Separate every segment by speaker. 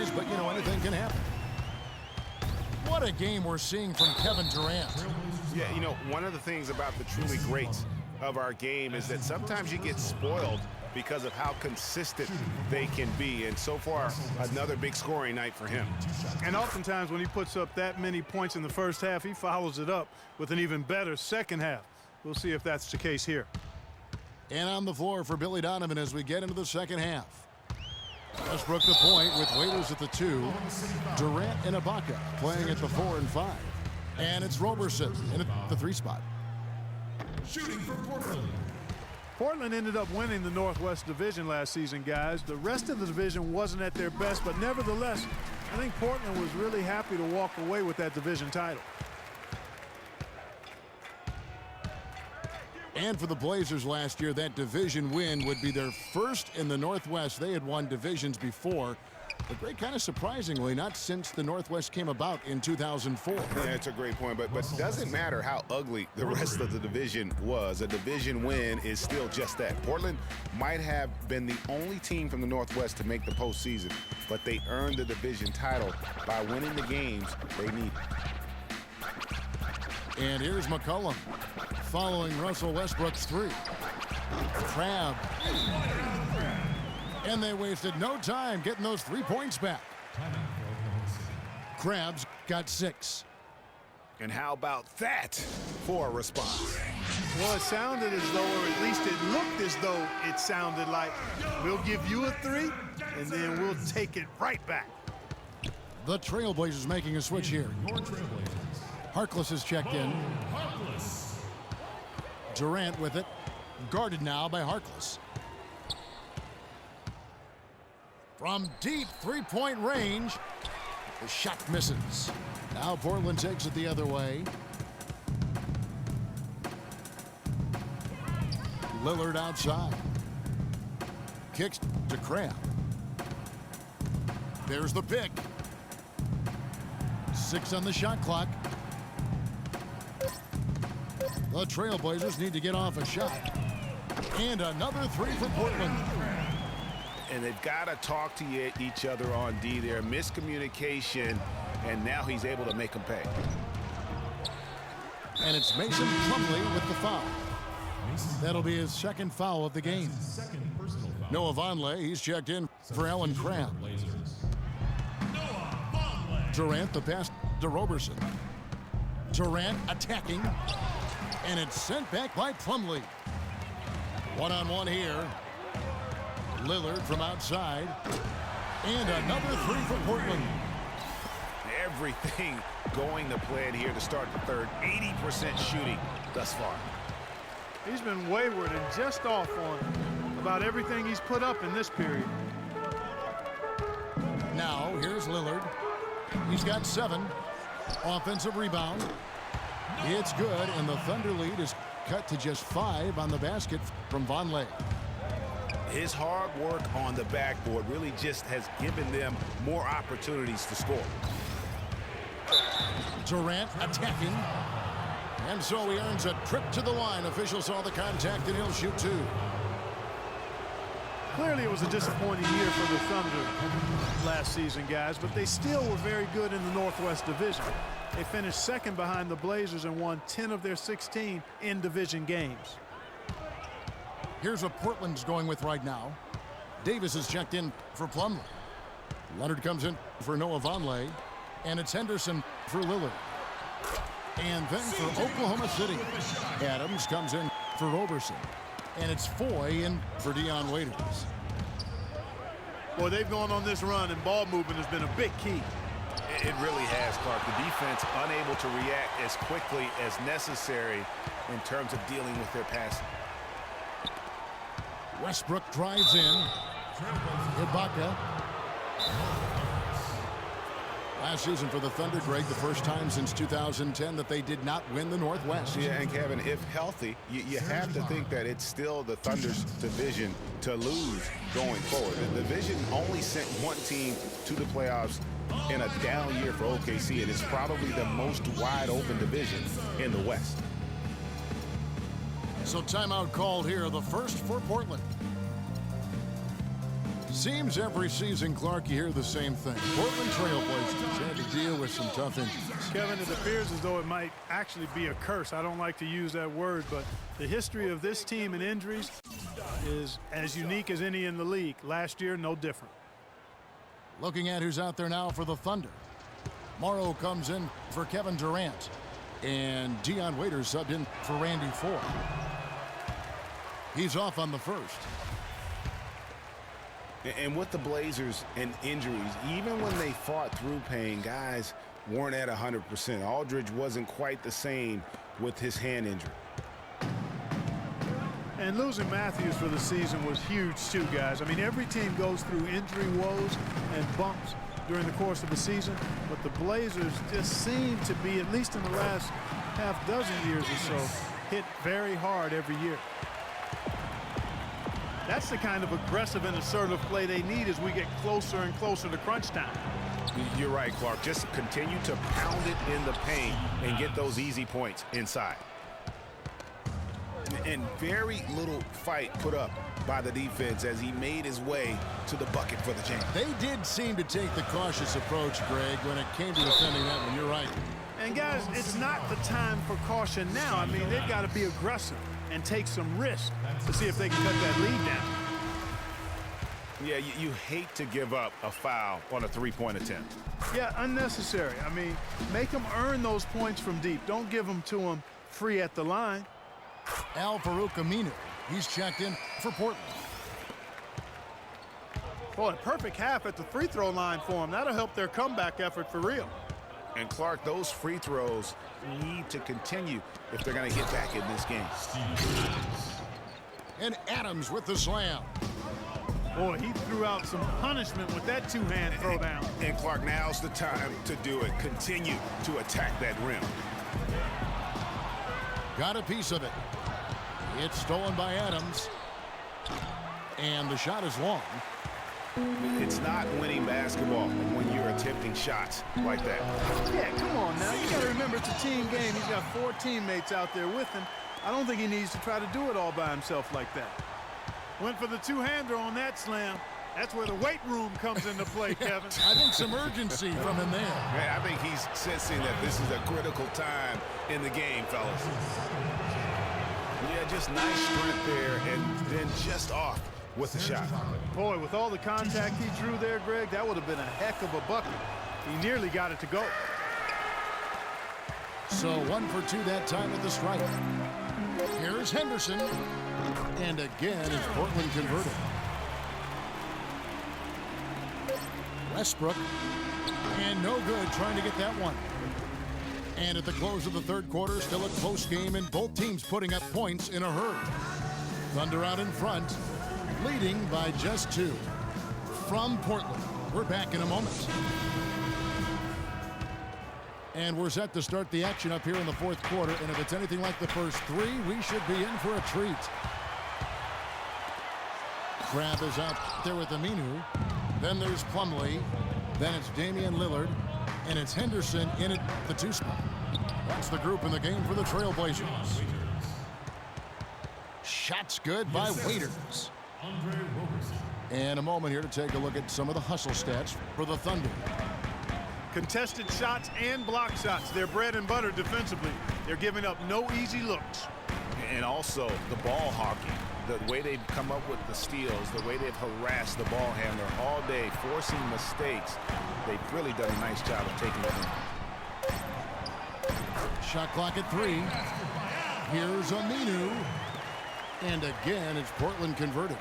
Speaker 1: guys, but, you know, anything can happen. What a game we're seeing from Kevin Durant.
Speaker 2: Yeah, you know, one of the things about the truly greats of our game is that sometimes you get spoiled because of how consistent they can be. And so far, another big scoring night for him.
Speaker 3: And oftentimes when he puts up that many points in the first half, he follows it up with an even better second half. We'll see if that's the case here.
Speaker 1: And on the floor for Billy Donovan as we get into the second half. Westbrook the point with Waiters at the 2. Durant and Ibaka playing at the 4 and 5. And it's Roberson in at the 3 spot.
Speaker 4: Shooting for Portland.
Speaker 3: Portland ended up winning the Northwest Division last season, guys. The rest of the division wasn't at their best, but nevertheless, I think Portland was really happy to walk away with that division title.
Speaker 1: And for the Blazers last year, that division win would be their first in the Northwest. They had won divisions before, but great, kind of surprisingly, not since the Northwest came about in 2004.
Speaker 2: Yeah, that's a great point, but it doesn't matter how ugly the rest of the division was. A division win is still just that. Portland might have been the only team from the Northwest to make the postseason, but they earned the division title by winning the games they needed.
Speaker 1: And here's McCollum following Russell Westbrook's 3. Crab. And they wasted no time getting those 3 points back. Crab's got 6.
Speaker 2: And how about that for a response?
Speaker 3: Well, it sounded as though, or at least it looked as though it sounded like, we'll give you a 3, and then we'll take it right back.
Speaker 1: The Trailblazers making a switch here. Harkless is checked in. Durant with it. Guarded now by Harkless. From deep three-point range, the shot misses. Now Portland takes it the other way. Lillard outside. Kicks to Crab. There's the pick. 6 on the shot clock. The Trailblazers need to get off a shot. And another 3 for Portland.
Speaker 2: And they've got to talk to each other on D there. Miscommunication, and now he's able to make them pay.
Speaker 1: And it's Mason Plumlee with the foul. That'll be his second foul of the game. Noah Vonleh, he's checked in for Allen Crabbe. Durant, the pass to Roberson. Durant attacking. And it's sent back by Plumlee. One-on-one here. Lillard from outside. And another 3 for Portland.
Speaker 2: Everything going to plan here to start the third. 80% shooting thus far.
Speaker 3: He's been wayward and just off on about everything he's put up in this period.
Speaker 1: Now, here's Lillard. He's got 7. Offensive rebound. It's good, and the Thunder lead is cut to just 5 on the basket from Vonleh.
Speaker 2: His hard work on the backboard really just has given them more opportunities to score.
Speaker 1: Durant attacking. And so he earns a trip to the line. Officials saw the contact, and he'll shoot 2.
Speaker 3: Clearly it was a disappointing year for the Thunder last season, guys, but they still were very good in the Northwest Division. They finished second behind the Blazers and won 10 of their 16 in-division games.
Speaker 1: Here's what Portland's going with right now. Davis is checked in for Plumlee. Leonard comes in for Noah Vonleh. And it's Henderson for Lillard. And then for Oklahoma City, Adams comes in for Roberson. And it's Foy in for Dion Waiters.
Speaker 3: Boy, they've gone on this run, and ball movement has been a big key.
Speaker 2: It really has, Clark. The defense unable to react as quickly as necessary in terms of dealing with their passing.
Speaker 1: Westbrook drives in. Ibaka. Last season for the Thunder, Greg, the first time since 2010 that they did not win the Northwest.
Speaker 2: Yeah, and Kevin, if healthy, you have to think that it's still the Thunder's division to lose going forward. The division only sent one team to the playoffs in a down year for OKC, and it's probably the most wide open division in the West.
Speaker 1: So timeout called here, the first for Portland. Seems every season, Clark, you hear the same thing. Portland Trailblazers had to deal with some tough injuries.
Speaker 3: Kevin, it appears as though it might actually be a curse. I don't like to use that word, but the history of this team and injuries is as unique as any in the league. Last year, no different.
Speaker 1: Looking at who's out there now for the Thunder. Morrow comes in for Kevin Durant. And Dion Waiters subbed in for Randy Ford. He's off on the first.
Speaker 2: And with the Blazers and injuries, even when they fought through pain, guys weren't at 100%. Aldridge wasn't quite the same with his hand injury.
Speaker 3: And losing Matthews for the season was huge too, guys. I mean, every team goes through injury woes and bumps during the course of the season, but the Blazers just seem to be, at least in the last half dozen years or so, hit very hard every year. That's the kind of aggressive and assertive play they need as we get closer and closer to crunch time.
Speaker 2: You're right, Clark. Just continue to pound it in the paint and get those easy points inside. And very little fight put up by the defense as he made his way to the bucket for the jam.
Speaker 1: They did seem to take the cautious approach, Greg, when it came to defending that one. You're right.
Speaker 3: And guys, it's not the time for caution now. I mean, they've got to be aggressive and take some risk to see if they can cut that lead down.
Speaker 2: Yeah, you hate to give up a foul on a three-point attempt.
Speaker 3: Yeah, unnecessary. I mean, make them earn those points from deep. Don't give them to them free at the line.
Speaker 1: Al-Farouq Aminu, he's checked in for Portland.
Speaker 3: Boy, a perfect half at the free throw line for them. That'll help their comeback effort for real.
Speaker 2: And Clark, those free throws need to continue if they're going to get back in this game.
Speaker 1: And Adams with the slam.
Speaker 3: Boy, he threw out some punishment with that two-hand throwdown.
Speaker 2: And Clark, now's the time to do it. Continue to attack that rim.
Speaker 1: Got a piece of it. It's stolen by Adams. And the shot is long.
Speaker 2: It's not winning basketball when you're attempting shots like that.
Speaker 3: Yeah, come on now. You got to remember it's a team game. He's got 4 teammates out there with him. I don't think he needs to try to do it all by himself like that. Went for the two-hander on that slam. That's where the weight room comes into play, Kevin.
Speaker 1: I think some urgency from him there.
Speaker 2: Man, I think he's sensing that this is a critical time in the game, fellas. Yeah, just nice sprint there and then just off with the shot.
Speaker 3: Boy, with all the contact he drew there, Greg, that would have been a heck of a bucket. He nearly got it to go.
Speaker 1: So 1 for 2 that time at the stripe. Here's Henderson. And again, it's Portland converted. Westbrook. And no good trying to get that one. And at the close of the third quarter, still a close game and both teams putting up points in a hurry. Thunder out in front, leading by just 2. From Portland, we're back in a moment. And we're set to start the action up here in the fourth quarter. And if it's anything like the first 3, we should be in for a treat. Crab is out there with Aminu. Then there's Plumlee. Then it's Damian Lillard. And it's Henderson in at the 2 spot. That's the group in the game for the Trailblazers. Shots good by Waiters. And a moment here to take a look at some of the hustle stats for the Thunder.
Speaker 3: Contested shots and block shots. They're bread and butter defensively. They're giving up no easy looks.
Speaker 2: And also the ball hawking. The way they've come up with the steals, the way they've harassed the ball handler all day, forcing mistakes. They've really done a nice job of taking it in.
Speaker 1: Shot clock at 3. Here's Aminu. And again, it's Portland converted.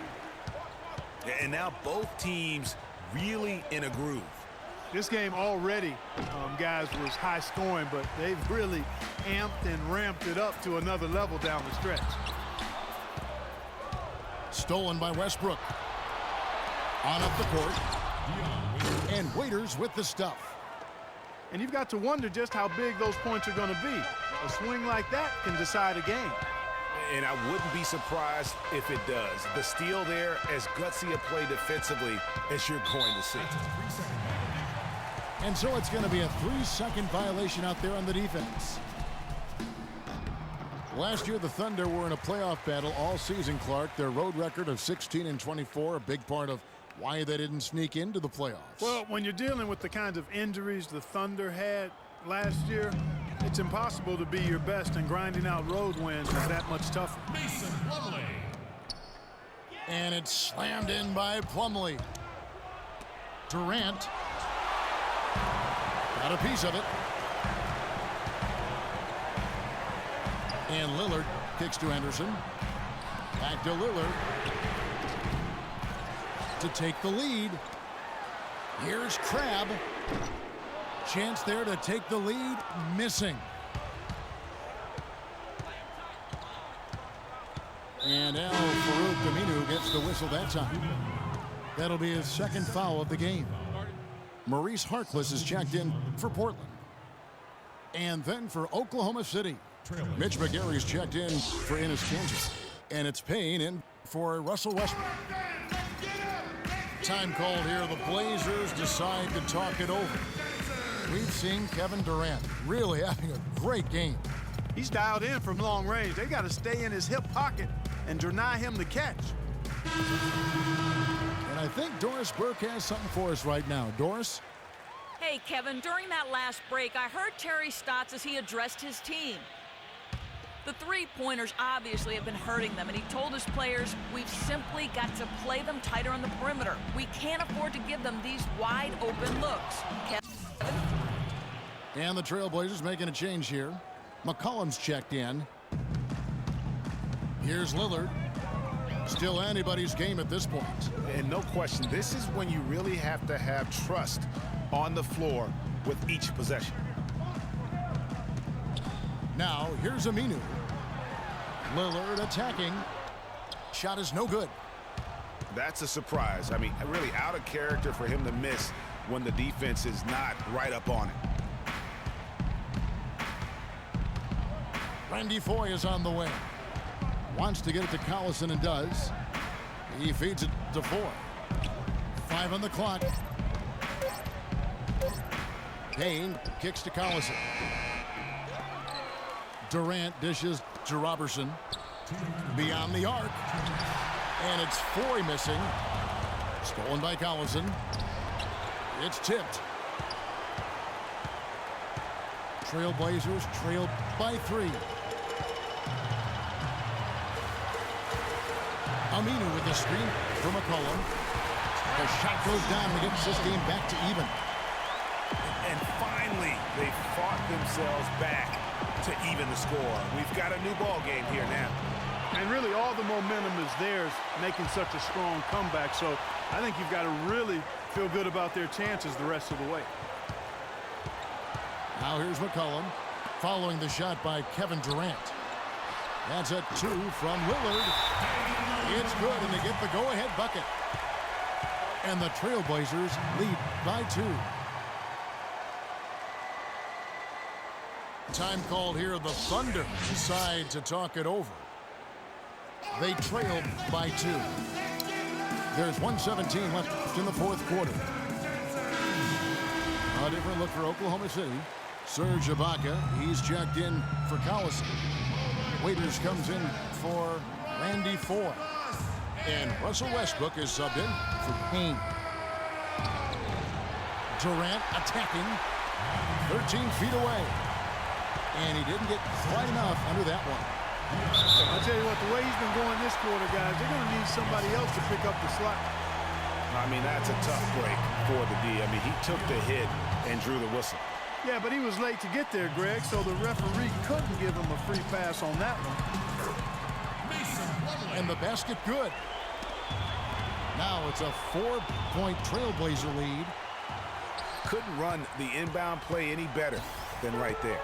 Speaker 2: And now both teams really in a groove.
Speaker 3: This game already, guys, was high scoring, but they've really amped and ramped it up to another level down the stretch.
Speaker 1: Stolen by Westbrook. On up the court. And Waiters with the stuff.
Speaker 3: And you've got to wonder just how big those points are going to be. A swing like that can decide a game.
Speaker 2: And I wouldn't be surprised if it does. The steal there, as gutsy a play defensively as you're going to see.
Speaker 1: And so it's going to be a 3-second violation out there on the defense. Last year, the Thunder were in a playoff battle all season, Clark. Their road record of 16-24, a big part of why they didn't sneak into the playoffs.
Speaker 3: Well, when you're dealing with the kinds of injuries the Thunder had last year, it's impossible to be your best, and grinding out road wins is that much tougher.
Speaker 4: Mason Plumlee.
Speaker 1: And it's slammed in by Plumlee. Durant got a piece of it. And Lillard kicks to Henderson. Back to Lillard to take the lead. Here's Crabbe. Chance there to take the lead. Missing. And Al-Farouq Aminu gets the whistle that time. That'll be his second foul of the game. Maurice Harkless is checked in for Portland. And then for Oklahoma City, Mitch McGary's checked in for Enes Kanter. And it's Payne in for Russell Westbrook. Time called here. The Blazers decide to talk it over. We've seen Kevin Durant really having a great game.
Speaker 3: He's dialed in from long range. They got to stay in his hip pocket and deny him the catch.
Speaker 1: And I think Doris Burke has something for us right now. Doris?
Speaker 5: Hey, Kevin, during that last break, I heard Terry Stotts as he addressed his team. The three-pointers obviously have been hurting them, and he told his players, we've simply got to play them tighter on the perimeter. We can't afford to give them these wide-open looks. Kevin?
Speaker 1: And the Trailblazers making a change here. McCollum's checked in. Here's Lillard. Still anybody's game at this point.
Speaker 2: And no question, this is when you really have to have trust on the floor with each possession.
Speaker 1: Now, here's Aminu. Lillard attacking. Shot is no good.
Speaker 2: That's a surprise. I mean, really out of character for him to miss when the defense is not right up on it.
Speaker 1: Randy Foye is on the way. Wants to get it to Collison and does. He feeds it to Foye. 5 on the clock. Payne kicks to Collison. Durant dishes to Robertson. Beyond the arc. And it's Foye missing. Stolen by Collison. It's tipped. Trailblazers trailed by 3. Aminu with the screen for McCollum. The shot goes down and gets this game back to even.
Speaker 2: And finally, they fought themselves back to even the score. We've got a new ball game here now.
Speaker 3: And really all the momentum is theirs, making such a strong comeback. So I think you've got to really feel good about their chances the rest of the way.
Speaker 1: Now here's McCollum following the shot by Kevin Durant. That's a 2 from Lillard. It's good, and they get the go-ahead bucket. And the Trailblazers lead by 2. Time called here. The Thunder decide to talk it over. They trailed by 2. There's 1:17 left in the fourth quarter. A different look for Oklahoma City. Serge Ibaka, he's checked in for Collison. Waiters comes in for Randy Foye. And Russell Westbrook is subbed in for Payne. Durant attacking. 13 feet away. And he didn't get quite enough under that one.
Speaker 3: I'll tell you what, the way he's been going this quarter, guys, they're going to need somebody else to pick up the slack.
Speaker 2: I mean, that's a tough break for the D. I mean, he took the hit and drew the whistle.
Speaker 3: Yeah, but he was late to get there, Greg, so the referee couldn't give him a free pass on that one.
Speaker 1: And the basket good. Now it's a 4-point Trailblazer lead.
Speaker 2: Couldn't run the inbound play any better than right there.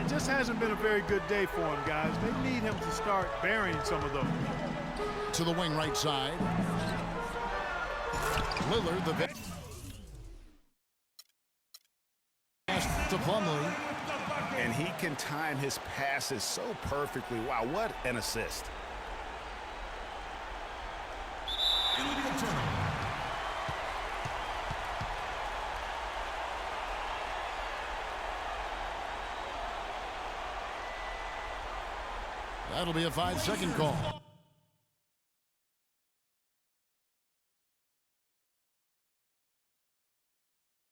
Speaker 3: It just hasn't been a very good day for him, guys. They need him to start burying some of those.
Speaker 1: To the wing right side. Lillard, the pass to Plumlee.
Speaker 2: And he can time his passes so perfectly. Wow, what an assist.
Speaker 1: That'll be a 5-second call.